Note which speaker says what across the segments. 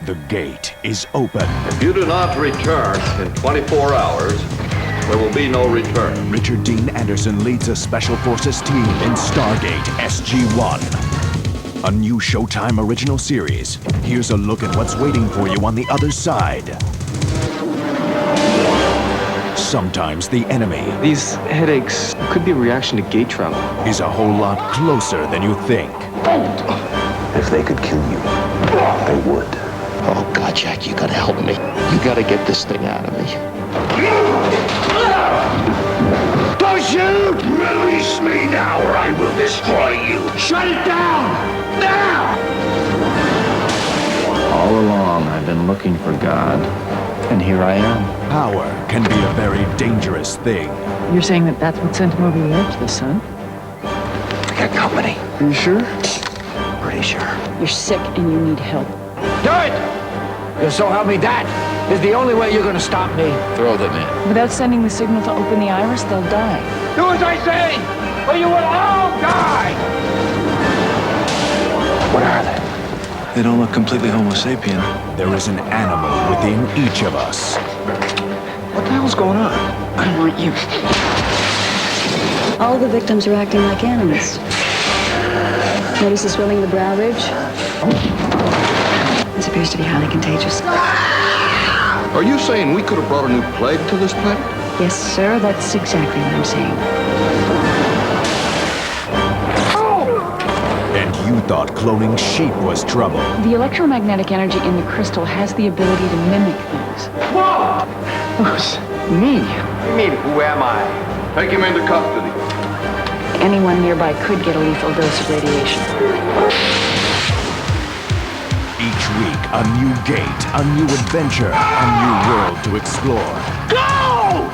Speaker 1: The gate is open.
Speaker 2: If you do not return in 24 hours, there will be no return.
Speaker 1: Richard Dean Anderson leads a Special Forces team in Stargate SG-1. A new Showtime original series. Here's a look at what's waiting for you on the other side. Sometimes the enemy...
Speaker 3: These headaches could be a reaction to gate travel.
Speaker 1: ...is a whole lot closer than you think.
Speaker 4: If they could kill you, they would.
Speaker 5: Oh, God, Jack, you gotta help me. You gotta get this thing out of me.
Speaker 4: Don't shoot! Release me now or I will destroy you.
Speaker 5: Shut it down! Now!
Speaker 3: All along, I've been looking for God, and here I am.
Speaker 1: Power can be a very dangerous thing.
Speaker 6: You're saying that that's what sent him over the edge, the sun?
Speaker 4: I got company.
Speaker 3: Are you sure?
Speaker 4: Pretty sure.
Speaker 6: You're sick and you need help.
Speaker 4: Do it! Because so help me, that is the only way you're gonna stop me.
Speaker 5: Throw them in.
Speaker 6: Without sending the signal to open the iris, they'll die.
Speaker 4: Do as I say, or you will all die! What are they?
Speaker 3: They don't look completely Homo sapien.
Speaker 1: There is an animal within each of us.
Speaker 3: What the hell's going on?
Speaker 6: I want you.
Speaker 7: All the victims are acting like animals. Notice the swelling of the brow ridge? This appears to be highly contagious.
Speaker 2: Are you saying we could have brought a new plague to this planet?
Speaker 7: Yes, sir, that's exactly what I'm saying.
Speaker 1: And you thought cloning sheep was trouble.
Speaker 6: The electromagnetic energy in the crystal has the ability to mimic things.
Speaker 4: Whoa!
Speaker 6: Who's me?
Speaker 4: You mean, who am I?
Speaker 2: Take him into custody.
Speaker 6: Anyone nearby could get a lethal dose of radiation.
Speaker 1: Each week, a new gate, a new adventure, a new world to explore.
Speaker 4: Go!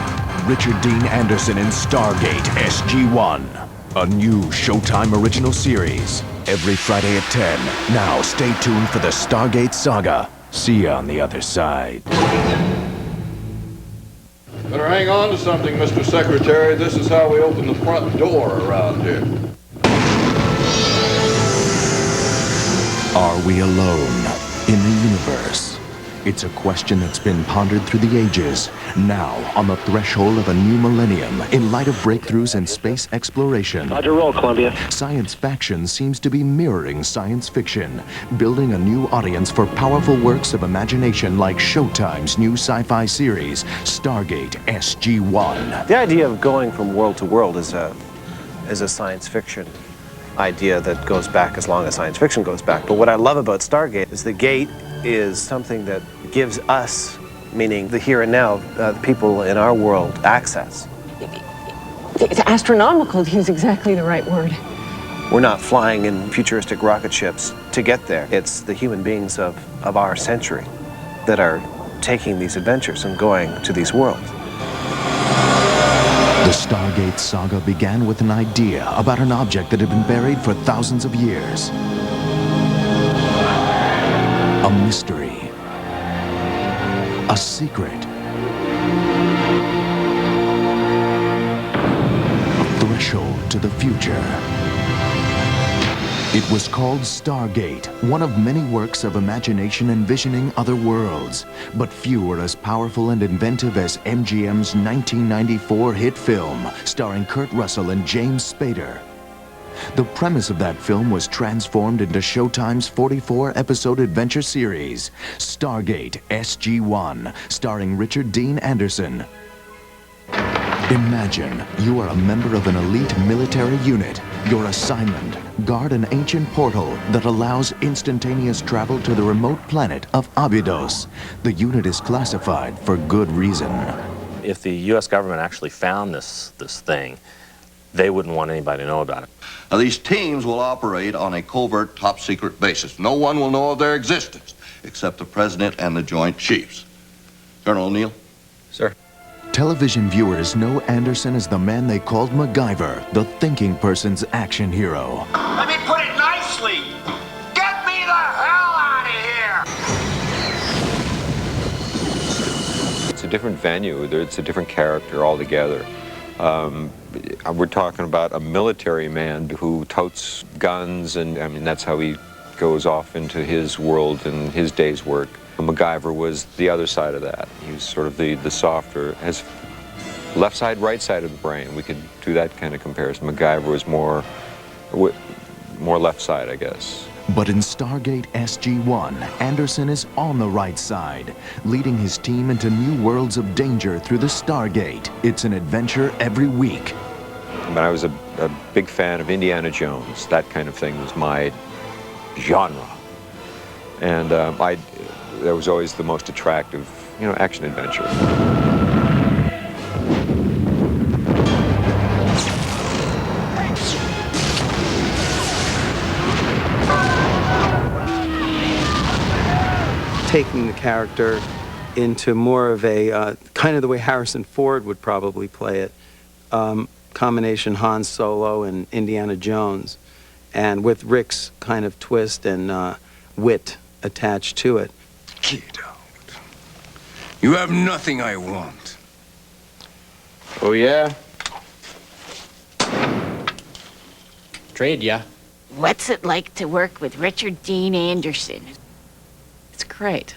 Speaker 1: Richard Dean Anderson in Stargate SG-1. A new Showtime original series. Every Friday at 10. Now stay tuned for the Stargate saga. See you on the other side.
Speaker 2: Better hang on to something, Mr. Secretary. This is how we open the front door around here.
Speaker 1: Are we alone in the universe? It's a question that's been pondered through the ages. Now, on the threshold of a new millennium, in light of breakthroughs in space exploration,
Speaker 5: Roger, roll, Columbia.
Speaker 1: science fiction seems to be mirroring science fiction, building a new audience for powerful works of imagination like Showtime's new sci-fi series, Stargate SG-1.
Speaker 8: The idea of going from world to world is a science fiction idea that goes back as long as science fiction goes back. But what I love about Stargate is the gate is something that gives us, meaning the here and now, the people in our world, access.
Speaker 9: It's astronomical is exactly the right word.
Speaker 8: We're not flying in futuristic rocket ships to get there. It's the human beings of our century that are taking these adventures and going to these worlds.
Speaker 1: The Stargate saga began with an idea about an object that had been buried for thousands of years. A mystery. A secret. A threshold to the future. It was called Stargate, one of many works of imagination envisioning other worlds. But few were as powerful and inventive as MGM's 1994 hit film, starring Kurt Russell and James Spader. The premise of that film was transformed into Showtime's 44-episode adventure series, Stargate SG-1, starring Richard Dean Anderson. Imagine you are a member of an elite military unit. Your assignment, guard an ancient portal that allows instantaneous travel to the remote planet of Abydos. The unit is classified for good reason.
Speaker 10: If the U.S. government actually found this thing, they wouldn't want anybody to know about it.
Speaker 2: Now, these teams will operate on a covert, top-secret basis. No one will know of their existence, except the President and the Joint Chiefs. Colonel O'Neill?
Speaker 8: Sir.
Speaker 1: Television viewers know Anderson as the man they called MacGyver, the thinking person's action hero.
Speaker 4: Let me put it nicely. Get me the hell out of here!
Speaker 11: It's a different venue. It's a different character altogether. We're talking about a military man who totes guns, and I mean, that's how he goes off into his world and his day's work. MacGyver was the other side of that. He was sort of the softer, has left side, right side of the brain. We could do that kind of comparison. MacGyver was more left side, I guess.
Speaker 1: But in Stargate SG-1, Anderson is on the right side, leading his team into new worlds of danger through the Stargate. It's an adventure every week.
Speaker 11: But I was a big fan of Indiana Jones. That kind of thing was my genre. And that was always the most attractive, action adventure.
Speaker 12: Taking the character into more of a, kind of the way Harrison Ford would probably play it, combination Han Solo and Indiana Jones, and with Rick's kind of twist and wit attached to it.
Speaker 4: Get out. You have nothing I want.
Speaker 5: Oh, yeah?
Speaker 13: Trade ya.
Speaker 14: What's it like to work with Richard Dean Anderson?
Speaker 6: It's great.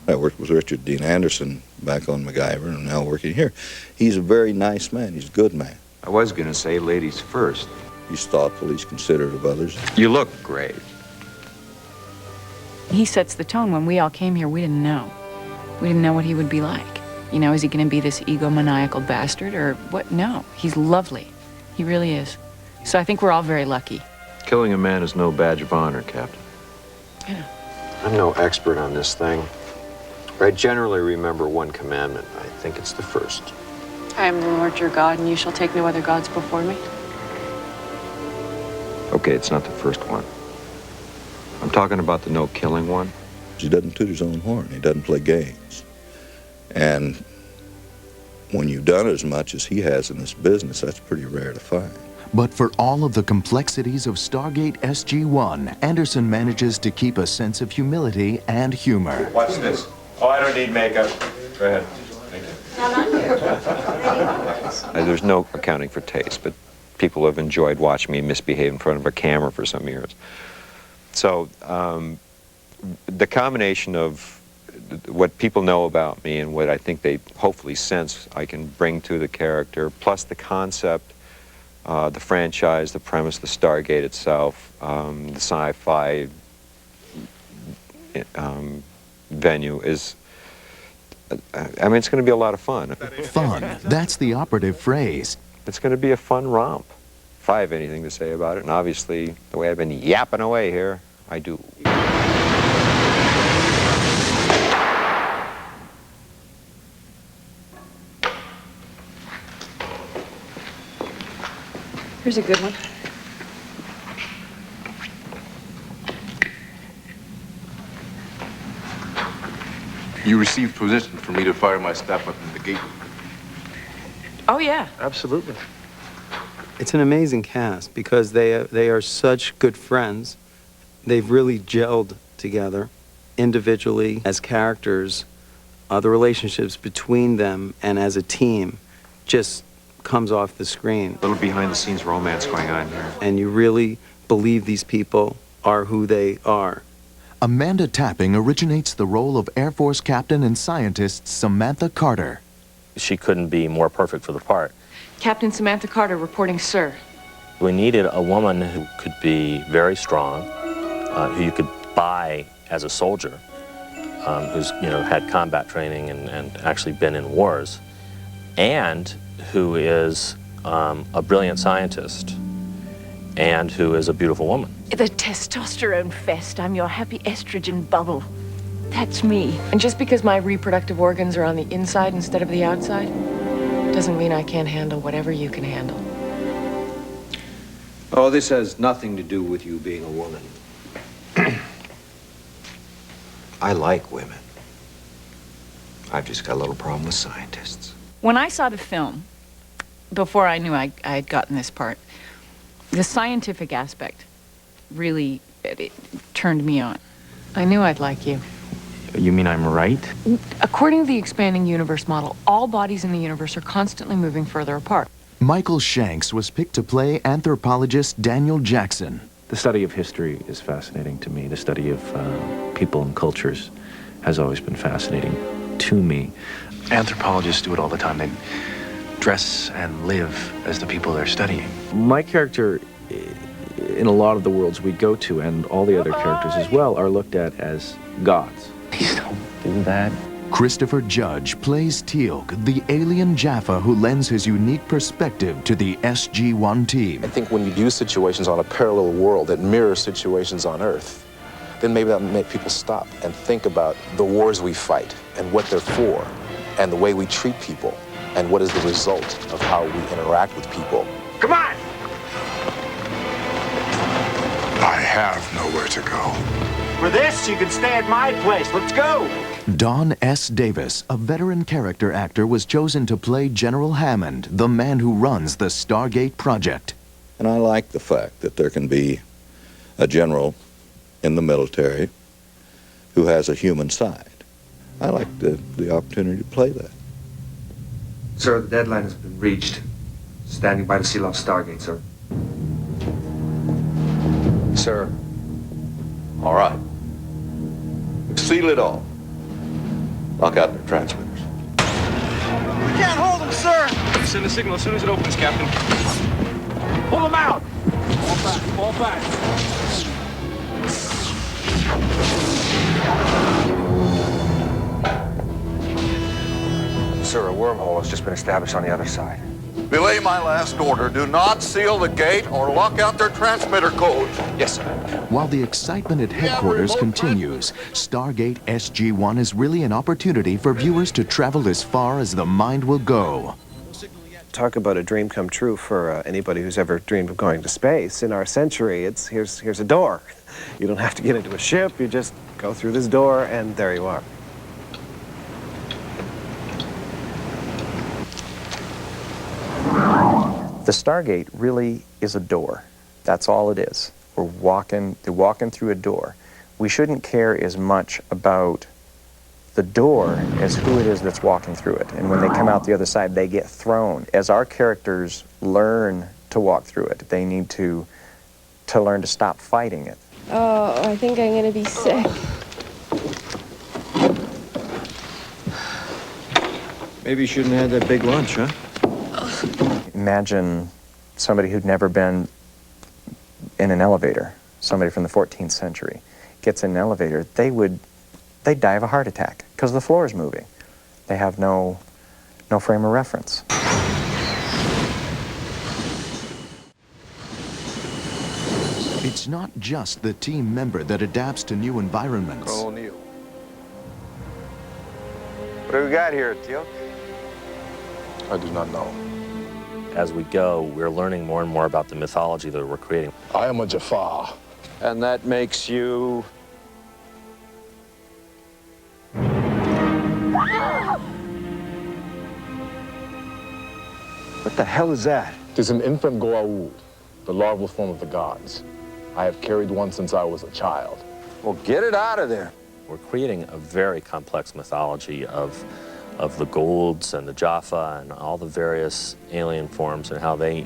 Speaker 15: I worked with Richard Dean Anderson back on MacGyver and now working here. He's a very nice man. He's a good man.
Speaker 11: I was going to say ladies first.
Speaker 15: He's thoughtful. He's considerate of others.
Speaker 11: You look great.
Speaker 6: He sets the tone. When we all came here, we didn't know. We didn't know what he would be like. Is he going to be this egomaniacal bastard or what? No, he's lovely. He really is. So I think we're all very lucky.
Speaker 3: Killing a man is no badge of honor, Captain.
Speaker 6: Yeah.
Speaker 8: I'm no expert on this thing. I generally remember one commandment. I think it's the first.
Speaker 9: I am the Lord your God, and you shall take no other gods before me.
Speaker 11: Okay, it's not the first one. I'm talking about the no-killing one.
Speaker 15: He doesn't toot his own horn. He doesn't play games. And when you've done as much as he has in this business, that's pretty rare to find.
Speaker 1: But for all of the complexities of Stargate SG-1, Anderson manages to keep a sense of humility and humor.
Speaker 11: Watch this. Oh, I don't need makeup. Go ahead. Thank you. There's no accounting for taste, but people have enjoyed watching me misbehave in front of a camera for some years. So the combination of what people know about me and what I think they hopefully sense I can bring to the character, plus the concept, the franchise, the premise, the Stargate itself, the sci-fi venue is, I mean, it's going to be a lot of fun.
Speaker 1: Fun, that's the operative phrase.
Speaker 11: It's going to be a fun romp, if I have anything to say about it. And obviously, the way I've been yapping away here, I do.
Speaker 9: Here's a good one.
Speaker 4: You received permission for me to fire my staff up in the gate.
Speaker 6: Oh, yeah.
Speaker 8: Absolutely.
Speaker 12: It's an amazing cast because they are such good friends. They've really gelled together individually as characters. The relationships between them and as a team just comes off the screen.
Speaker 8: A little behind-the-scenes romance going on here.
Speaker 12: And you really believe these people are who they are.
Speaker 1: Amanda Tapping originates the role of Air Force captain and scientist Samantha Carter.
Speaker 10: She couldn't be more perfect for the part.
Speaker 6: Captain Samantha Carter reporting, sir.
Speaker 10: We needed a woman who could be very strong, who you could buy as a soldier, who's had combat training and actually been in wars, and who is a brilliant scientist, and who is a beautiful woman.
Speaker 14: The testosterone fest. I'm your happy estrogen bubble. That's me.
Speaker 9: And just because my reproductive organs are on the inside instead of the outside, doesn't mean I can't handle whatever you can handle.
Speaker 8: Oh, this has nothing to do with you being a woman. I like women. I've just got a little problem with scientists.
Speaker 6: When I saw the film, before I knew I had gotten this part, the scientific aspect really it turned me on. I knew I'd like you.
Speaker 13: You mean I'm right?
Speaker 9: According to the expanding universe model, all bodies in the universe are constantly moving further apart.
Speaker 1: Michael Shanks was picked to play anthropologist Daniel Jackson.
Speaker 3: The study of history is fascinating to me. The study of people and cultures has always been fascinating to me. Anthropologists do it all the time. They dress and live as the people they're studying. My character, in a lot of the worlds we go to, and all the other characters as well, are looked at as gods. Please don't do that.
Speaker 1: Christopher Judge plays Teal'c, the alien Jaffa who lends his unique perspective to the SG-1 team.
Speaker 16: I think when you do situations on a parallel world that mirrors situations on Earth, then maybe that'll make people stop and think about the wars we fight and what they're for, and the way we treat people, and what is the result of how we interact with people.
Speaker 4: Come on! I have nowhere to go.
Speaker 17: For this, you can stay at my place. Let's go!
Speaker 1: Don S. Davis, a veteran character actor, was chosen to play General Hammond, the man who runs the Stargate project.
Speaker 15: And I like the fact that there can be a general in the military who has a human side. I like the opportunity to play that.
Speaker 18: Sir, the deadline has been reached. Standing by to seal off Stargate, sir.
Speaker 2: Sir. All right. Seal it all. Lock out their transmitters.
Speaker 17: We can't hold them, sir!
Speaker 19: Send a signal as soon as it opens, Captain.
Speaker 17: Pull them out! Fall back.
Speaker 18: Sir, a wormhole has just been established on the other side.
Speaker 2: Belay my last order. Do not seal the gate or lock out their transmitter codes.
Speaker 18: Yes, sir.
Speaker 1: While the excitement at headquarters continues, Stargate SG-1 is really an opportunity for viewers to travel as far as the mind will go.
Speaker 8: Talk about a dream come true for anybody who's ever dreamed of going to space. In our century, here's a door. You don't have to get into a ship, you just go through this door and there you are.
Speaker 20: The Stargate really is a door. That's all it is. They're walking through a door. We shouldn't care as much about the door as who it is that's walking through it. And when they come out the other side, they get thrown. As our characters learn to walk through it, they need to learn to stop fighting it.
Speaker 21: Oh, I think I'm gonna be sick.
Speaker 12: Maybe you shouldn't have had that big lunch, huh?
Speaker 20: Imagine somebody who'd never been in an elevator, somebody from the 14th century, gets in an elevator, they'd die of a heart attack because the floor is moving. They have no frame of reference.
Speaker 1: It's not just the team member that adapts to new environments.
Speaker 16: Colonel O'Neill. What do we got here, Teal'c?
Speaker 19: I do not know.
Speaker 10: As we go, we're learning more and more about the mythology that we're creating.
Speaker 19: I am a Jafar.
Speaker 11: And that makes you...
Speaker 16: What the hell is that?
Speaker 19: It is an infant Goa'uld, the larval form of the gods. I have carried one since I was a child.
Speaker 16: Well, get it out of there.
Speaker 10: We're creating a very complex mythology of the Goa'ulds and the Jaffa and all the various alien forms and how they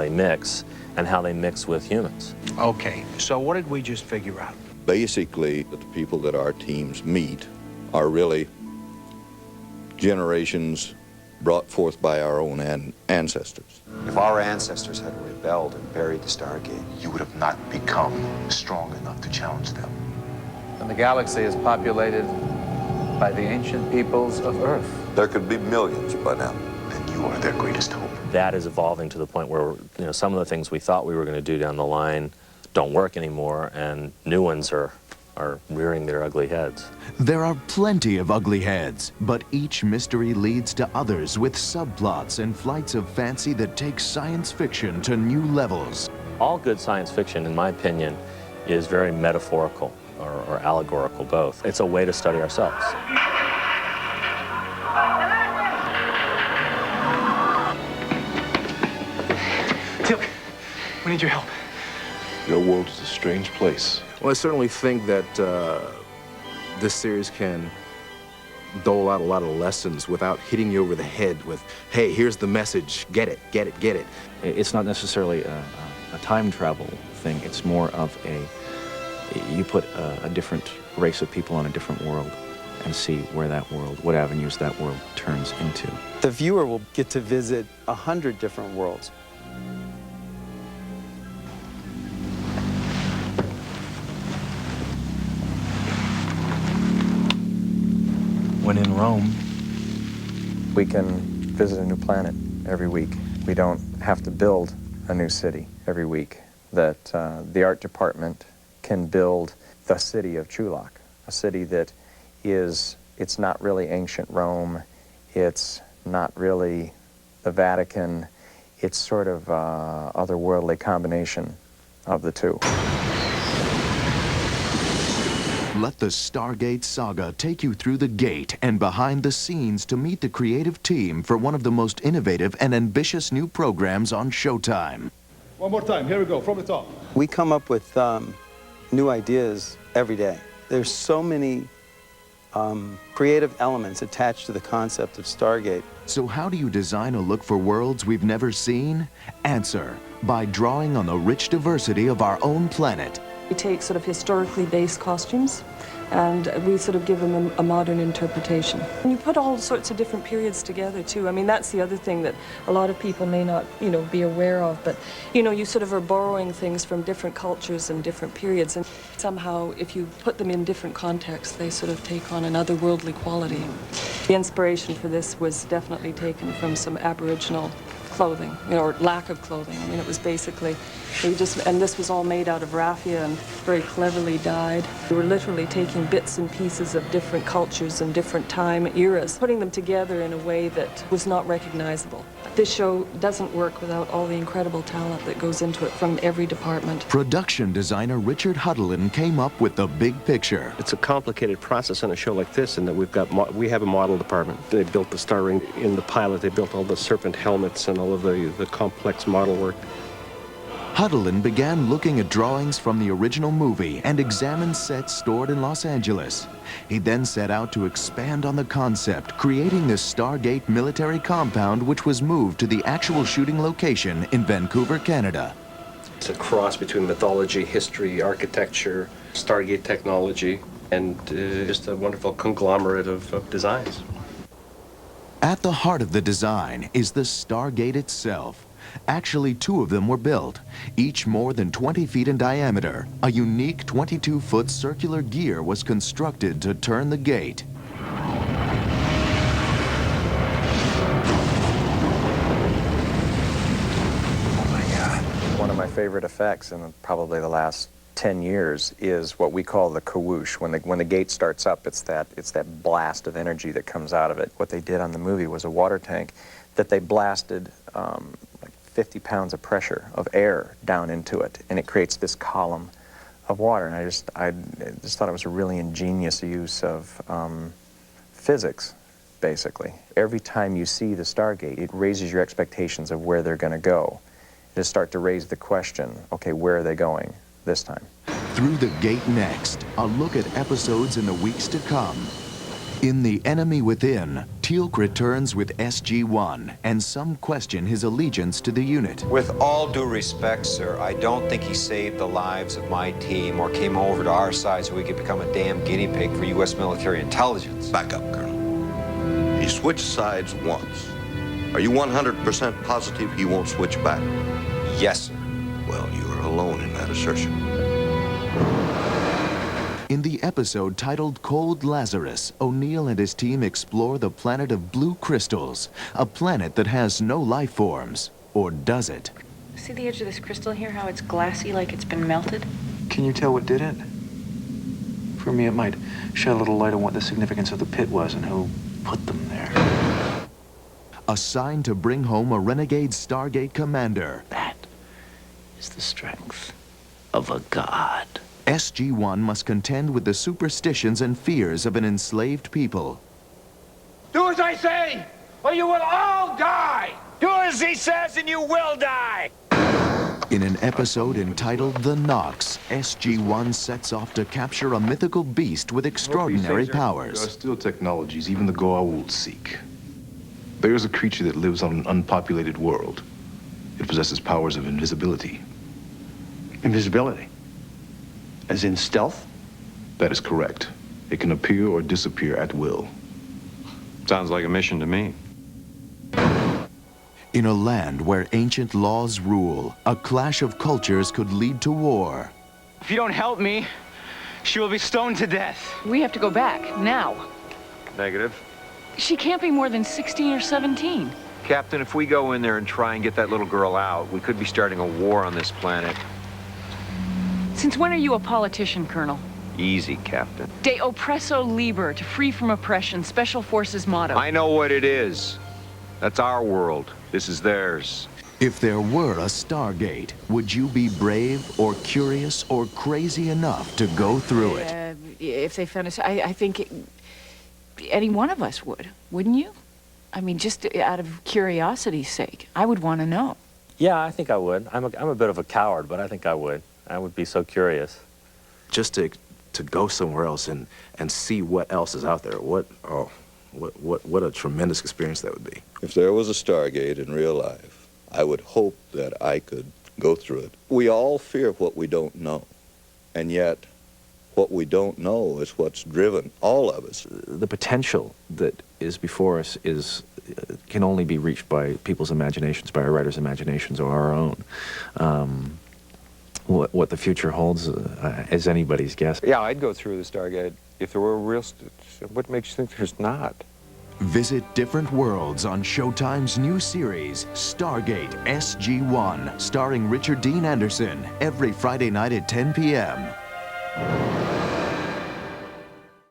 Speaker 10: mix and how they mix with humans.
Speaker 17: Okay, so what did we just figure out?
Speaker 15: Basically, the people that our teams meet are really generations brought forth by our own ancestors.
Speaker 22: If our ancestors had rebelled and buried the Stargate, you would have not become strong enough to challenge them.
Speaker 23: And the galaxy is populated by the ancient peoples of Earth.
Speaker 2: There could be millions by now.
Speaker 22: Then you are their greatest hope.
Speaker 10: That is evolving to the point where, some of the things we thought we were going to do down the line don't work anymore, and new ones are rearing their ugly heads.
Speaker 1: There are plenty of ugly heads, but each mystery leads to others with subplots and flights of fancy that take science fiction to new levels.
Speaker 10: All good science fiction, in my opinion, is very metaphorical or allegorical, both. It's a way to study ourselves.
Speaker 19: Teal'c, we need your help. Your world is a strange place. Well, I certainly think that this series can dole out a lot of lessons without hitting you over the head with, hey, here's the message, get it, get it, get it.
Speaker 3: It's not necessarily a a time travel thing. It's more of you put a different race of people on a different world and see where that world, what avenues that world turns into.
Speaker 12: The viewer will get to visit 100 different worlds.
Speaker 3: When in Rome,
Speaker 20: we can visit a new planet every week. We don't have to build a new city every week. That the art department can build the city of Chulak, a city that it's not really ancient Rome, it's not really the Vatican, it's sort of otherworldly combination of the two.
Speaker 1: Let the Stargate saga take you through the gate and behind the scenes to meet the creative team for one of the most innovative and ambitious new programs on Showtime.
Speaker 5: One more time, here we go, from the top.
Speaker 12: We come up with new ideas every day. There's so many creative elements attached to the concept of Stargate.
Speaker 1: So how do you design a look for worlds we've never seen? Answer: by drawing on the rich diversity of our own planet.
Speaker 7: We take sort of historically based costumes and we sort of give them a modern interpretation. And you put all sorts of different periods together too. I mean, that's the other thing that a lot of people may not, be aware of, but, you sort of are borrowing things from different cultures and different periods, and somehow if you put them in different contexts, they sort of take on an otherworldly quality. The inspiration for this was definitely taken from some Aboriginal clothing, or lack of clothing. I mean, it was basically, and this was all made out of raffia and very cleverly dyed. We were literally taking bits and pieces of different cultures and different time eras, putting them together in a way that was not recognizable. This show doesn't work without all the incredible talent that goes into it from every department.
Speaker 1: Production designer Richard Huddlin came up with the big picture.
Speaker 8: It's a complicated process on a show like this in that we have a model department. They built the star ring in the pilot. They built all the serpent helmets and all of the complex model work.
Speaker 1: Huddlin began looking at drawings from the original movie and examined sets stored in Los Angeles. He then set out to expand on the concept, creating this Stargate military compound, which was moved to the actual shooting location in Vancouver, Canada.
Speaker 8: It's a cross between mythology, history, architecture, Stargate technology, and just a wonderful conglomerate of designs.
Speaker 1: At the heart of the design is the Stargate itself. Actually, 2 of them were built, each more than 20 feet in diameter. A unique 22-foot circular gear was constructed to turn the gate.
Speaker 20: Oh my God. One of my favorite effects in probably the last 10 years is what we call the kawoosh. When the gate starts up, it's that blast of energy that comes out of it. What they did on the movie was a water tank that they blasted like 50 pounds of pressure of air down into it, and it creates this column of water. And I just thought it was a really ingenious use of physics, basically. Every time you see the Stargate, it raises your expectations of where they're going to go. You just start to raise the question, okay, where are they going this time?
Speaker 1: Through the Gate next, a look at episodes in the weeks to come. In The Enemy Within, Teal'c returns with SG-1, and some question his allegiance to the unit.
Speaker 11: With all due respect, sir, I don't think he saved the lives of my team or came over to our side so we could become a damn guinea pig for U.S. military intelligence.
Speaker 2: Back up, Colonel. He switched sides once. Are you 100% positive he won't switch back?
Speaker 11: Yes, sir.
Speaker 2: Well, you are alone in that assertion.
Speaker 1: In the episode titled Cold Lazarus, O'Neill and his team explore the planet of blue crystals, a planet that has no life forms. Or does it?
Speaker 6: See the edge of this crystal here, how it's glassy like it's been melted?
Speaker 3: Can you tell what did it? For me, it might shed a little light on what the significance of the pit was and who put them there.
Speaker 1: Assigned to bring home a renegade Stargate commander.
Speaker 13: That is the strength of a god.
Speaker 1: SG-1 must contend with the superstitions and fears of an enslaved people.
Speaker 17: Do as I say, or you will all die! Do as he says and you will die!
Speaker 1: In an episode entitled The Nox, SG-1 sets off to capture a mythical beast with extraordinary powers.
Speaker 19: There are still technologies even the Goa'uld seek. There is a creature that lives on an unpopulated world. It possesses powers of invisibility,
Speaker 4: Invisibility? As in stealth?
Speaker 19: That is correct. It can appear or disappear at will.
Speaker 11: Sounds like a mission to me.
Speaker 1: In a land where ancient laws rule, a clash of cultures could lead to war.
Speaker 9: If you don't help me, she will be stoned to death.
Speaker 6: We have to go back, now.
Speaker 11: Negative.
Speaker 6: She can't be more than 16 or 17.
Speaker 11: Captain, if we go in there and try and get that little girl out, we could be starting a war on this planet.
Speaker 6: Since when are you a politician, Colonel?
Speaker 11: Easy, Captain.
Speaker 6: De oppresso liber, to free from oppression, Special Forces motto.
Speaker 11: I know what it is. That's our world. This is theirs.
Speaker 1: If there were a Stargate, would you be brave or curious or crazy enough to go through it?
Speaker 6: If they found us, I think any one of us would, wouldn't you? I mean, just out of curiosity's sake, I would want to know.
Speaker 10: Yeah, I think I would. I'm a bit of a coward, but I think I would. I would be so curious.
Speaker 19: Just to go somewhere else and see what else is out there. What a tremendous experience that would be.
Speaker 15: If there was a Stargate in real life, I would hope that I could go through it. We all fear what we don't know, and yet what we don't know is what's driven all of us.
Speaker 3: The potential that is before us can only be reached by people's imaginations, by our writers' imaginations or our own. What the future holds is anybody's guess.
Speaker 11: Yeah, I'd go through the Stargate if there were a real... What makes you think there's not?
Speaker 1: Visit different worlds on Showtime's new series, Stargate SG-1, starring Richard Dean Anderson, every Friday night at 10 p.m.